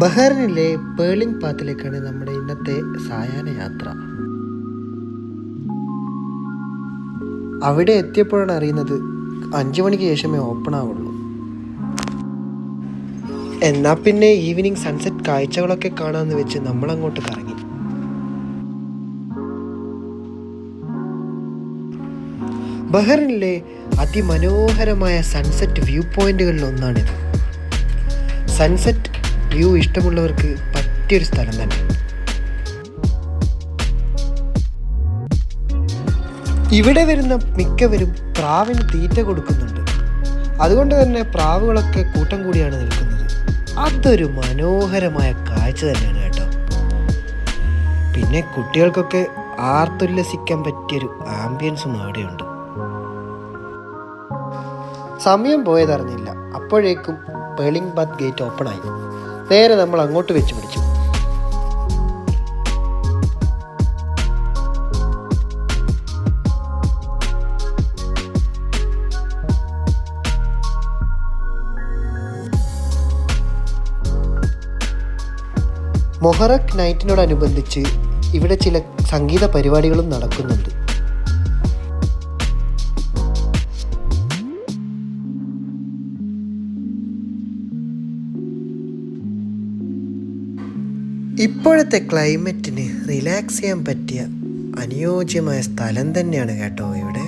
ബഹ്റിനിലെ പേളിംഗ് പാത്തിലേക്കാണ് നമ്മുടെ ഇന്നത്തെ സായാഹ്ന യാത്ര. അവിടെ എത്തിയപ്പോഴാണ് അറിയുന്നത് 5 മണിക്ക് ശേഷമേ ഓപ്പൺ ആവുള്ളൂ. എന്നാൽ പിന്നെ ഈവനിങ് സൺസെറ്റ് കാഴ്ചകളൊക്കെ കാണാമെന്ന് വെച്ച് നമ്മളങ്ങോട്ട് കറങ്ങി. ബഹ്റിനിലെ അതിമനോഹരമായ സൺസെറ്റ് വ്യൂ പോയിന്റുകളിൽ ഒന്നാണിത്. സൺസെറ്റ് വ്യൂ ഇഷ്ടമുള്ളവർക്ക് പറ്റിയൊരു സ്ഥലം തന്നെ. ഇവിടെ വരുന്ന മിക്കവരും പ്രാവിന് തീറ്റ കൊടുക്കുന്നുണ്ട്. അതുകൊണ്ട് തന്നെ പ്രാവുകളൊക്കെ കൂട്ടം കൂടിയാണ് നിൽക്കുന്നത്. അതൊരു മനോഹരമായ കാഴ്ച തന്നെയാണ് കേട്ടോ. പിന്നെ കുട്ടികൾക്കൊക്കെ ആർത്തുല്ലസിക്കാൻ പറ്റിയൊരു ആംബിയൻസും അവിടെയുണ്ട്. സമയം പോയതറിഞ്ഞില്ല. അപ്പോഴേക്കും പേളിംഗ് ബാത്ത് ഗേറ്റ് ഓപ്പൺ ആയി. നേരെ നമ്മൾ അങ്ങോട്ട് വെച്ച് പിടിച്ചു. മൊഹറക് നൈറ്റിനോടനുബന്ധിച്ച് ഇവിടെ ചില സംഗീത പരിപാടികളും നടക്കുന്നുണ്ട്. ഇപ്പോഴത്തെ ക്ലൈമറ്റിന് റിലാക്സ് ചെയ്യാൻ പറ്റിയ അനുയോജ്യമായ സ്ഥലം തന്നെയാണ് കേട്ടോ ഇവിടെ.